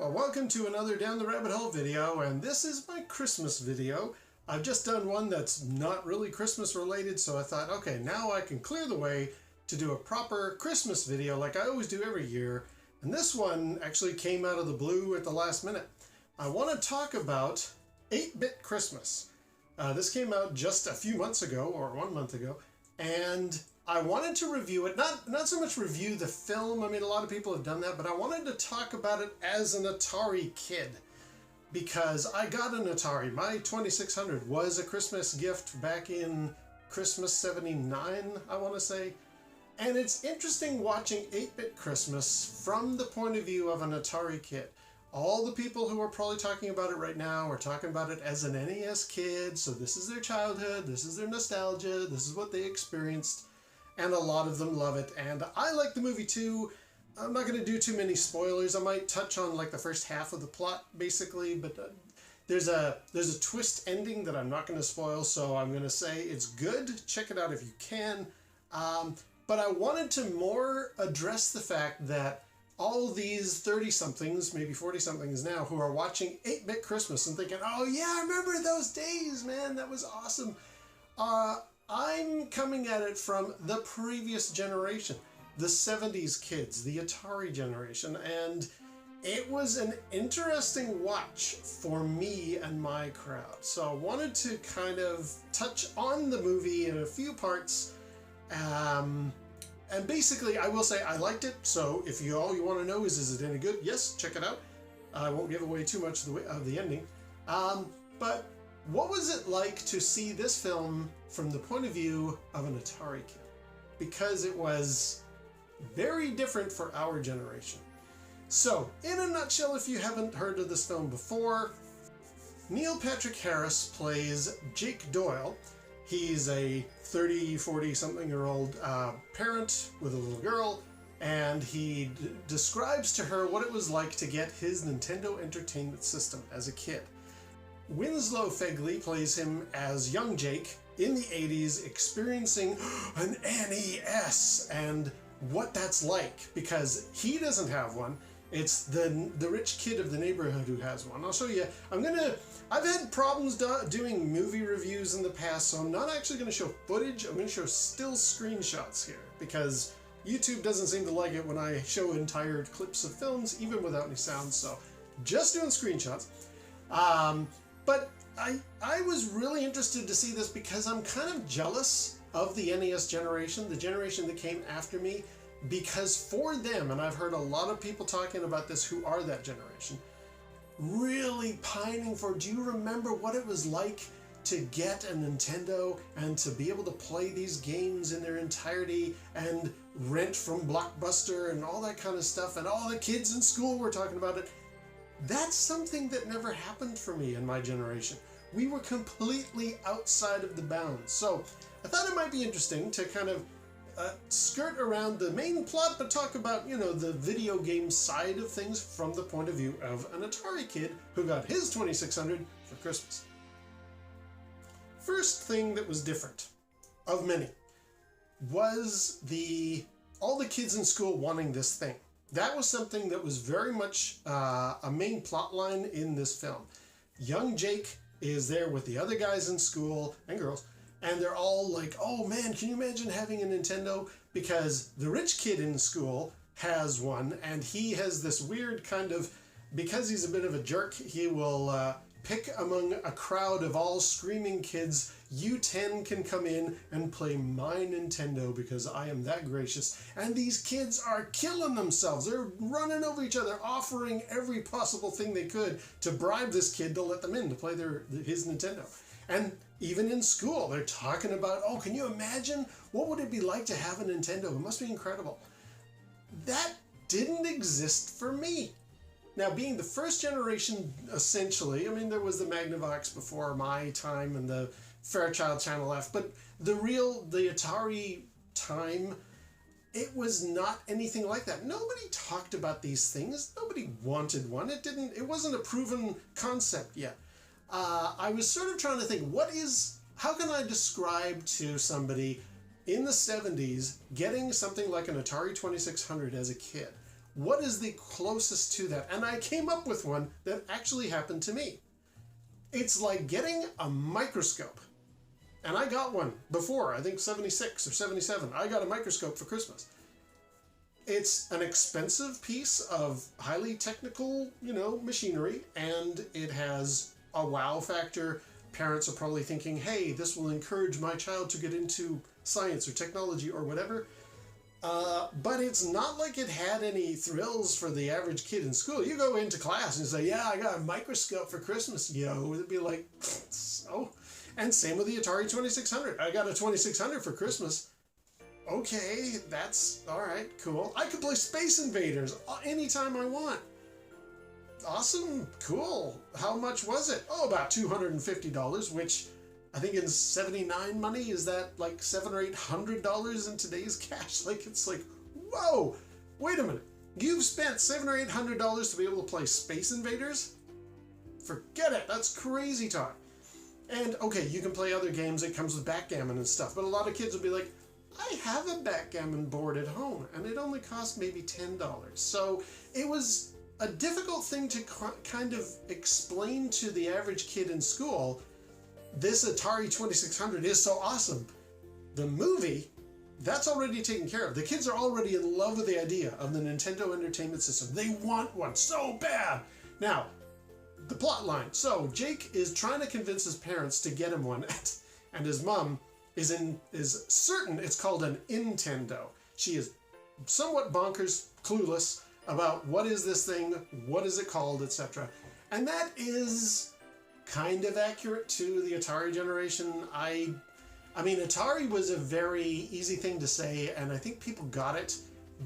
Well, welcome to another Down the Rabbit Hole video, and this is my Christmas video. I've just done one that's not really Christmas related, so I thought, okay, now I can clear the way to do a proper Christmas video like I always do every year. And this one actually came out of the blue at the last minute. I want to talk about 8-Bit Christmas. This came out just a few months ago, or 1 month ago, and I wanted to review it, not so much review the film. I mean, a lot of people have done that, but I wanted to talk about it as an Atari kid, because I got an Atari. My 2600 was a Christmas gift back in Christmas 79, I want to say. And it's interesting watching 8-Bit Christmas from the point of view of an Atari kid. All the people who are probably talking about it right now are talking about it as an NES kid, so this is their childhood, this is their nostalgia, this is what they experienced. And a lot of them love it, and I like the movie too. I'm not going to do too many spoilers. I might touch on like the first half of the plot basically, but there's a twist ending that I'm not going to spoil, so I'm going to say it's good. Check it out if you can. But I wanted to more address the fact that all these 30-somethings, maybe 40-somethings now, who are watching 8-Bit Christmas and thinking, oh yeah, I remember those days, man, that was awesome. I'm coming at it from the previous generation, the 70s kids, the Atari generation, and it was an interesting watch for me and my crowd. So I wanted to kind of touch on the movie in a few parts, and basically I will say I liked it, so if all you want to know is it any good? Yes, check it out. I won't give away too much of the ending. But what was it like to see this film from the point of view of an Atari kid? Because it was very different for our generation. So, in a nutshell, if you haven't heard of this film before, Neil Patrick Harris plays Jake Doyle. He's a 30, 40-something-year-old parent with a little girl, and he describes to her what it was like to get his Nintendo Entertainment System as a kid. Winslow Fegley plays him as young Jake in the 80s, experiencing an NES and what that's like, because he doesn't have one. It's the rich kid of the neighborhood who has one. I'll show you. I've had problems doing movie reviews in the past, so I'm not actually going to show footage. I'm going to show still screenshots here, because YouTube doesn't seem to like it when I show entire clips of films, even without any sound, so just doing screenshots. But I was really interested to see this because I'm kind of jealous of the NES generation, the generation that came after me, because for them, and I've heard a lot of people talking about this who are that generation, really pining for, do you remember what it was like to get a Nintendo and to be able to play these games in their entirety and rent from Blockbuster and all that kind of stuff, and all the kids in school were talking about it. That's something that never happened for me in my generation. We were completely outside of the bounds. So I thought it might be interesting to kind of skirt around the main plot, but talk about, the video game side of things from the point of view of an Atari kid who got his 2600 for Christmas. First thing that was different, of many, was all the kids in school wanting this thing. That was something that was very much a main plot line in this film. Young Jake is there with the other guys in school, and girls, and they're all like, oh man, can you imagine having a Nintendo? Because the rich kid in school has one, and he has this weird kind of, because he's a bit of a jerk, he will pick among a crowd of all screaming kids, you 10 can come in and play my Nintendo because I am that gracious. And these kids are killing themselves. They're running over each other, offering every possible thing they could to bribe this kid to let them in to play his Nintendo. And even in school, they're talking about, oh, can you imagine? What would it be like to have a Nintendo? It must be incredible. That didn't exist for me. Now, being the first generation, essentially, I mean, there was the Magnavox before my time and the Fairchild Channel F, but the Atari time, it was not anything like that. Nobody talked about these things. Nobody wanted one. It wasn't a proven concept yet. I was sort of trying to think, how can I describe to somebody in the 70s getting something like an Atari 2600 as a kid? what is the closest to that? And I came up with one that actually happened to me. It's like getting a microscope. And I got one before, I think 76 or 77. I got a microscope for Christmas. It's an expensive piece of highly technical, machinery, and it has a wow factor. Parents are probably thinking, hey, this will encourage my child to get into science or technology or whatever. But it's not like it had any thrills for the average kid in school. You go into class and say, yeah, I got a microscope for Christmas, It'd be like, so? And same with the Atari 2600. I got a 2600 for Christmas. Okay, that's all right, cool. I could play Space Invaders anytime I want. Awesome, cool. How much was it? Oh, about $250, which I think in 79 money, is that like $700 or $800 in today's cash? Like, it's like, whoa, wait a minute. You've spent $700 or $800 to be able to play Space Invaders? Forget it, that's crazy talk. And okay, you can play other games, it comes with backgammon and stuff, but a lot of kids will be like, I have a backgammon board at home, and it only cost maybe $10. So it was a difficult thing to kind of explain to the average kid in school. This Atari 2600 is so awesome. The movie, that's already taken care of. The kids are already in love with the idea of the Nintendo Entertainment System. They want one so bad. Now, the plot line. So Jake is trying to convince his parents to get him one, and his mom is certain it's called an Nintendo. She is somewhat bonkers, clueless about what is this thing, what is it called, etc. And that is kind of accurate to the Atari generation. I mean, Atari was a very easy thing to say, and I think people got it,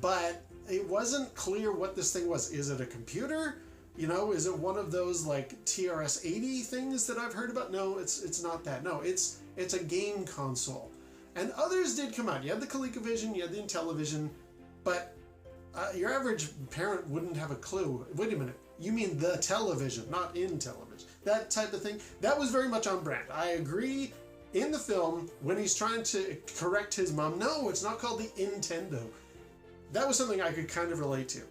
but it wasn't clear what this thing was. Is it a computer? Is it one of those like TRS-80 things that I've heard about? No, it's not that. No, it's a game console. And others did come out. You had the ColecoVision, you had the Intellivision, but your average parent wouldn't have a clue. Wait a minute, you mean the television, not in television. That type of thing. That was very much on brand. I agree. In the film, when he's trying to correct his mom, no, it's not called the Nintendo. That was something I could kind of relate to.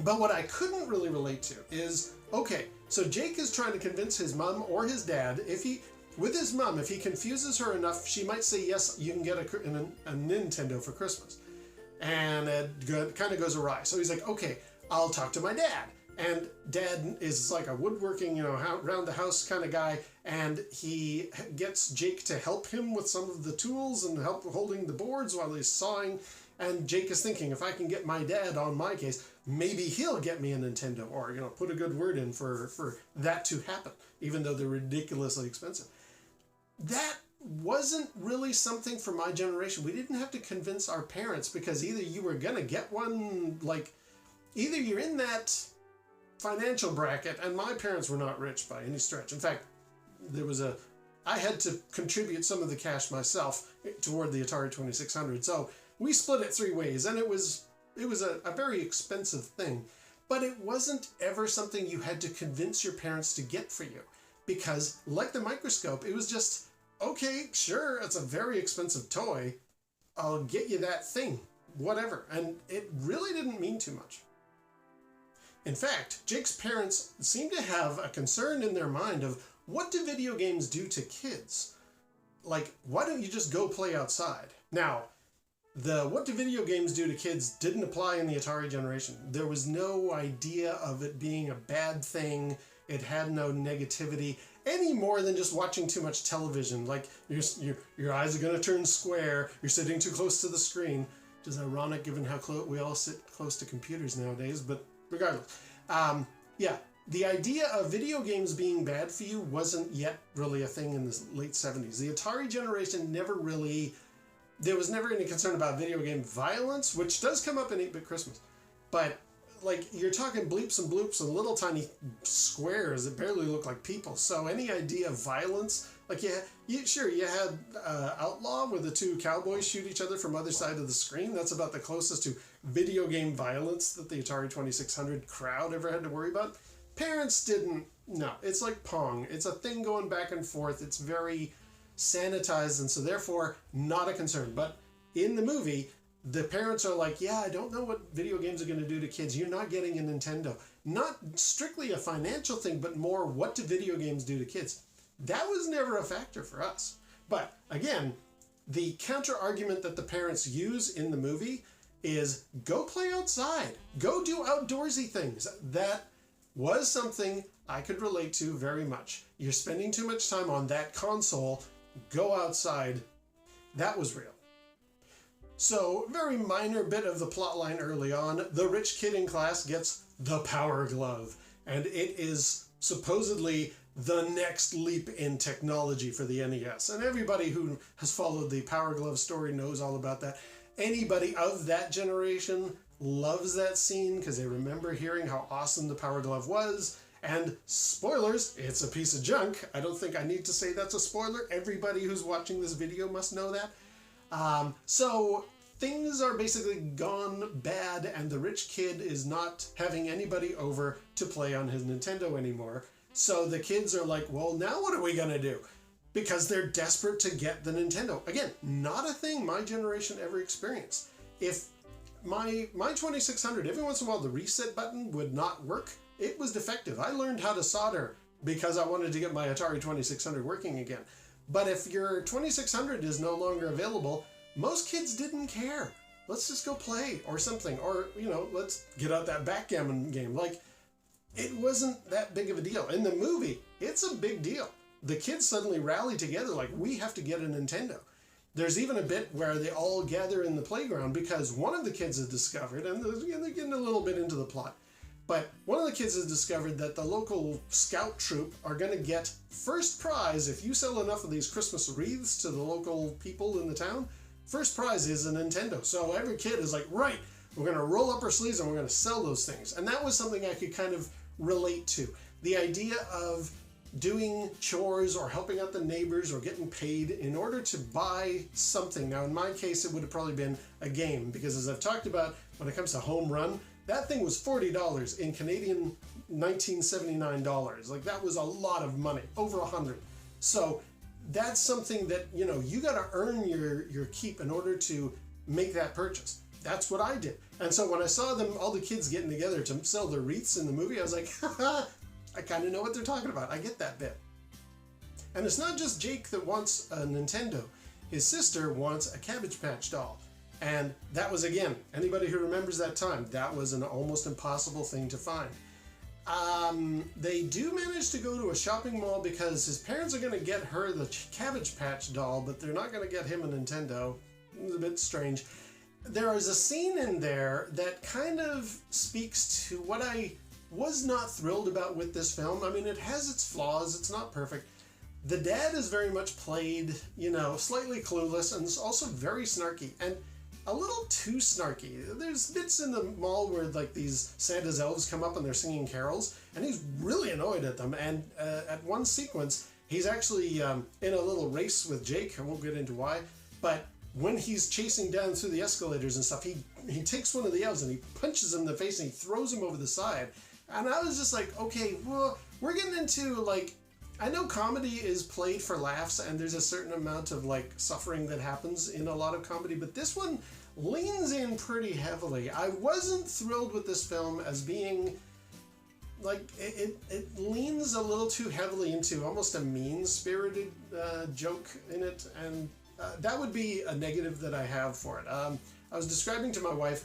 But what I couldn't really relate to is, okay, so Jake is trying to convince his mom or his dad, if he confuses her enough, she might say, yes, you can get a Nintendo for Christmas. And it kind of goes awry. So he's like, okay, I'll talk to my dad. And dad is like a woodworking, around the house kind of guy. And he gets Jake to help him with some of the tools and help holding the boards while he's sawing. And Jake is thinking, if I can get my dad on my case, maybe he'll get me a Nintendo, or put a good word in for that to happen, even though they're ridiculously expensive. That wasn't really something for my generation. We didn't have to convince our parents, because either you were gonna get one, either you're in that financial bracket, and my parents were not rich by any stretch. In fact, I had to contribute some of the cash myself toward the Atari 2600. So we split it 3 ways, and it was a very expensive thing, but it wasn't ever something you had to convince your parents to get for you, because like the microscope, it was just, okay, sure, it's a very expensive toy, I'll get you that thing, whatever, and it really didn't mean too much. In fact, Jake's parents seem to have a concern in their mind of, what do video games do to kids? Like, why don't you just go play outside? Now, what do video games do to kids didn't apply in the Atari generation. There was no idea of it being a bad thing. It had no negativity, any more than just watching too much television. Like, your eyes are going to turn square, you're sitting too close to the screen, which is ironic given how we all sit close to computers nowadays, but regardless. Yeah, the idea of video games being bad for you wasn't yet really a thing in the late 70s. The Atari generation there was never any concern about video game violence, which does come up in 8-Bit Christmas. But, you're talking bleeps and bloops and little tiny squares that barely look like people. So any idea of violence, you had Outlaw, where the 2 cowboys shoot each other from other side of the screen. That's about the closest to video game violence that the Atari 2600 crowd ever had to worry about. Parents didn't, no. It's like Pong. It's a thing going back and forth. It's very sanitized, and so therefore not a concern. But in the movie, the parents are like, yeah, I don't know what video games are going to do to kids. You're not getting a Nintendo. Not strictly a financial thing, but more what do video games do to kids? That was never a factor for us. But again, the counter argument that the parents use in the movie is go play outside. Go do outdoorsy things. That was something I could relate to very much. You're spending too much time on that console. Go outside. That was real. So, very minor bit of the plot line early on. The rich kid in class gets the Power Glove. And it is supposedly the next leap in technology for the NES. And everybody who has followed the Power Glove story knows all about that. Anybody of that generation loves that scene because they remember hearing how awesome the Power Glove was. And spoilers, it's a piece of junk. I don't think I need to say that's a spoiler. Everybody who's watching this video must know that. So things are basically gone bad, and the rich kid is not having anybody over to play on his Nintendo anymore. So the kids are like, well, now what are we gonna do? Because they're desperate to get the Nintendo. Again, not a thing my generation ever experienced. If my 2600, every once in a while the reset button would not work, it was defective. I learned how to solder because I wanted to get my Atari 2600 working again. But if your 2600 is no longer available, most kids didn't care. Let's just go play or something. Or, you know, let's get out that backgammon game. Like, it wasn't that big of a deal. In the movie, it's a big deal. The kids suddenly rally together like, we have to get a Nintendo. There's even a bit where they all gather in the playground because one of the kids has discovered, and they're getting a little bit into the plot, but one of the kids has discovered that the local scout troop are going to get first prize if you sell enough of these Christmas wreaths to the local people in the town. First prize is a Nintendo. So every kid is like, right, we're going to roll up our sleeves and we're going to sell those things. And that was something I could kind of relate to. The idea of doing chores or helping out the neighbors or getting paid in order to buy something. Now, in my case, it would have probably been a game because, as I've talked about, when it comes to Home Run, that thing was $40 in Canadian 1979 dollars. Like, that was a lot of money, over 100. So that's something that, you know, you got to earn your keep in order to make that purchase. That's what I did. And so when I saw them, all the kids getting together to sell their wreaths in the movie, I was like, haha, I kind of know what they're talking about. I get that bit. And it's not just Jake that wants a Nintendo. His sister wants a Cabbage Patch doll. And that was, again, anybody who remembers that time, that was an almost impossible thing to find. They do manage to go to a shopping mall because his parents are going to get her the Cabbage Patch doll, but they're not going to get him a Nintendo. It's a bit strange. There is a scene in there that kind of speaks to what I was not thrilled about with this film. I mean, it has its flaws. It's not perfect. The dad is very much played, you know, slightly clueless and is also very snarky and a little too snarky. There's bits in the mall where like these Santa's elves come up and they're singing carols and he's really annoyed at them. And at one sequence, he's actually in a little race with Jake. I won't get into why, but when he's chasing down through the escalators and stuff, he takes one of the elves and he punches him in the face and he throws him over the side. And I was just like, okay, well, we're getting into like, I know comedy is played for laughs and there's a certain amount of like suffering that happens in a lot of comedy, but this one leans in pretty heavily. I wasn't thrilled with this film as being like, it leans a little too heavily into almost a mean-spirited joke in it, and that would be a negative that I have for it. I was describing to my wife,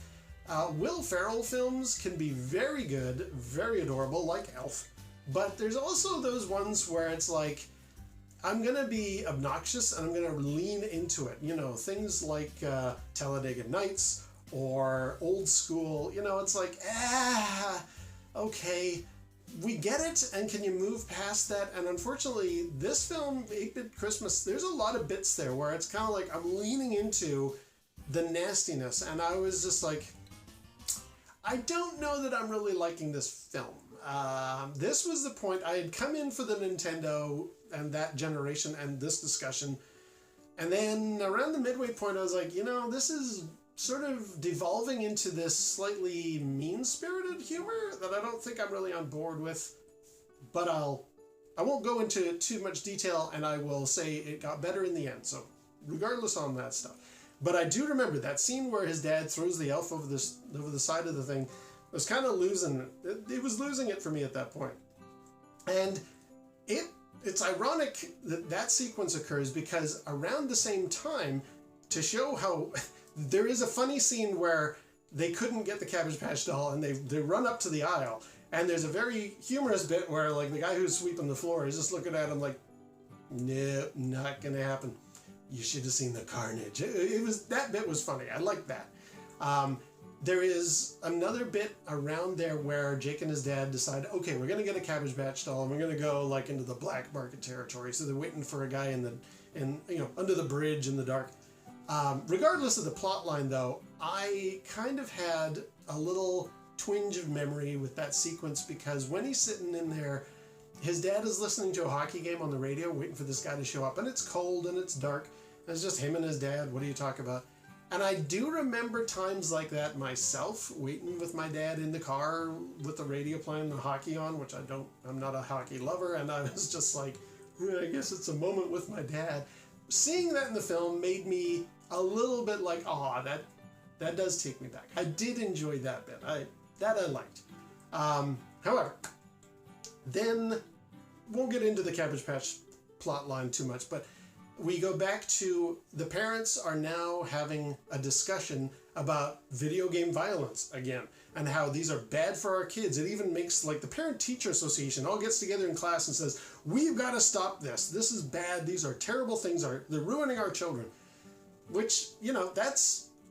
Will Ferrell films can be very good, very adorable, like Elf, but there's also those ones where it's like, I'm going to be obnoxious and I'm going to lean into it. You know, things like Talladega Nights or Old School, you know, it's like, okay, we get it, and can you move past that? And unfortunately, this film, 8-Bit Christmas, there's a lot of bits there where it's kind of like I'm leaning into the nastiness, and I was just like, I don't know that I'm really liking this film. This was the point. I had come in for the Nintendo and that generation and this discussion, and then around the midway point I was like, you know, this is sort of devolving into this slightly mean-spirited humor that I don't think I'm really on board with, but I won't go into too much detail, and I will say it got better in the end, so regardless on that stuff. But I do remember that scene where his dad throws the elf over the side of the thing. It was kind of losing it was losing it for me at that point. And it's ironic that that sequence occurs because around the same time, to show how there is a funny scene where they couldn't get the Cabbage Patch doll and they run up to the aisle, and there's a very humorous bit where like the guy who's sweeping the floor is just looking at him like, no, not gonna happen. You should have seen the carnage. That bit was funny. I liked that. There is another bit around there where Jake and his dad decide, okay, we're gonna get a Cabbage Patch doll and we're gonna go like into the black market territory. So they're waiting for a guy under the bridge in the dark. Regardless of the plot line though, I kind of had a little twinge of memory with that sequence because when he's sitting in there, his dad is listening to a hockey game on the radio, waiting for this guy to show up, and it's cold and it's dark. And it's just him and his dad. What do you talk about? And I do remember times like that myself, waiting with my dad in the car with the radio playing the hockey on, which I'm not a hockey lover, and I was just like, I guess it's a moment with my dad. Seeing that in the film made me a little bit like, that does take me back. I did enjoy that bit. I liked. However, then won't get into the Cabbage Patch plot line too much, but we go back to the parents are now having a discussion about video game violence again and how these are bad for our kids. It even makes like the parent-teacher association all gets together in class and says, we've got to stop this. This is bad. These are terrible things. They're ruining our children. Which,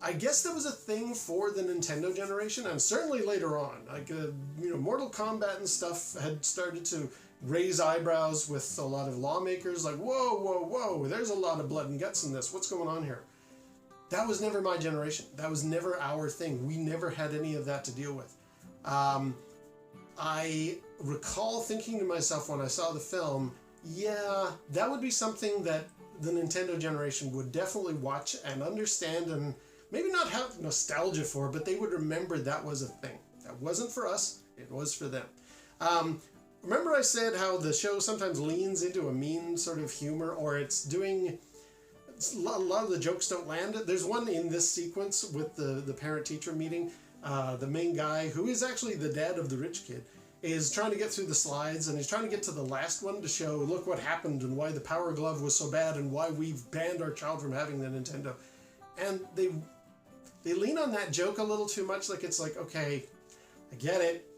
I guess that was a thing for the Nintendo generation, and certainly later on. Like, Mortal Kombat and stuff had started to raise eyebrows with a lot of lawmakers, like, whoa, there's a lot of blood and guts in this. What's going on here? That was never my generation. That was never our thing. We never had any of that to deal with. I recall thinking to myself when I saw the film, yeah, that would be something that the Nintendo generation would definitely watch and understand and maybe not have nostalgia for, but they would remember that was a thing. That wasn't for us, it was for them. Remember I said how the show sometimes leans into a mean sort of humor, or a lot of the jokes don't land. There's one in this sequence with the parent-teacher meeting. The main guy, who is actually the dad of the rich kid, is trying to get through the slides, and he's trying to get to the last one to show, look what happened and why the Power Glove was so bad and why we've banned our child from having the Nintendo. And they lean on that joke a little too much. Like, it's like, okay, I get it.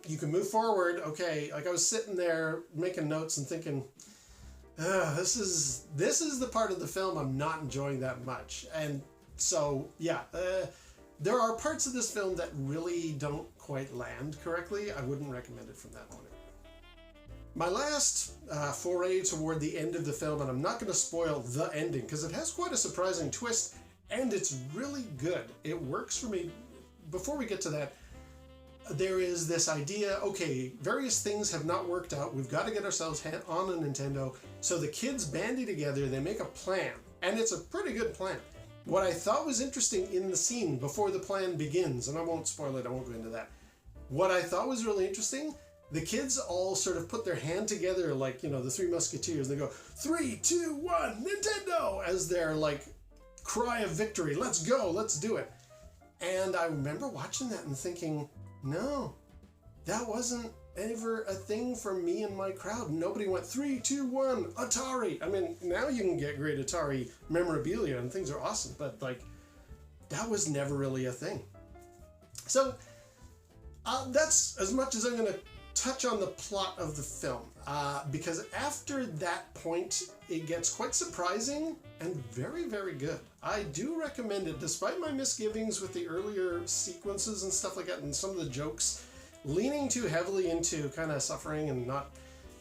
You can move forward. Okay. Like, I was sitting there making notes and thinking, this is the part of the film I'm not enjoying that much. And so, yeah, there are parts of this film that really don't quite land correctly. I wouldn't recommend it from that point of view. My last foray toward the end of the film, and I'm not going to spoil the ending because it has quite a surprising twist, and it's really good. It works for me. Before we get to that, there is this idea, okay, various things have not worked out. We've got to get ourselves on a Nintendo. So the kids bandy together, they make a plan, and it's a pretty good plan. What I thought was interesting in the scene before the plan begins, and I won't spoil it, I won't go into that. What I thought was really interesting, the kids all sort of put their hand together like, the Three Musketeers. They go, 3, 2, 1, Nintendo, as their like cry of victory. Let's go, let's do it. And I remember watching that and thinking, no, that wasn't ever a thing for me and my crowd. Nobody went 3, 2, 1, Atari. I mean, now you can get great Atari memorabilia and things are awesome, but like, that was never really a thing. So that's as much as I'm going to touch on the plot of the film, because after that point, it gets quite surprising and very, very good. I do recommend it, despite my misgivings with the earlier sequences and stuff like that, and some of the jokes leaning too heavily into kind of suffering and not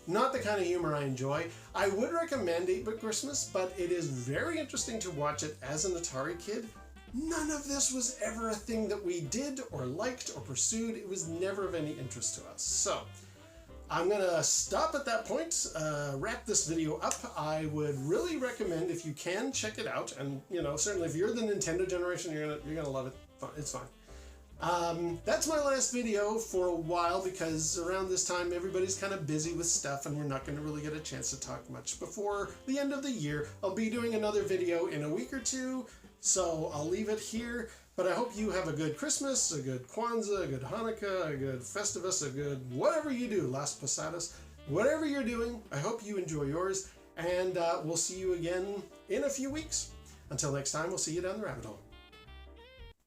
the kind of humor I enjoy. I would recommend 8-Bit Christmas, but it is very interesting to watch it as an Atari kid. None of this was ever a thing that we did or liked or pursued. It was never of any interest to us. So I'm gonna stop at that point, wrap this video up. I would really recommend, if you can, check it out. And certainly if you're the Nintendo generation, you're gonna love it. It's fine. That's my last video for a while, because around this time everybody's kind of busy with stuff and we're not going to really get a chance to talk much before the end of the year. I'll be doing another video in a week or two, So I'll leave it here, but I hope you have a good Christmas, a good Kwanzaa, a good Hanukkah, a good Festivus, a good whatever you do, Las Posadas, whatever you're doing. I hope you enjoy yours, and we'll see you again in a few weeks. Until next time, we'll see you down the rabbit hole.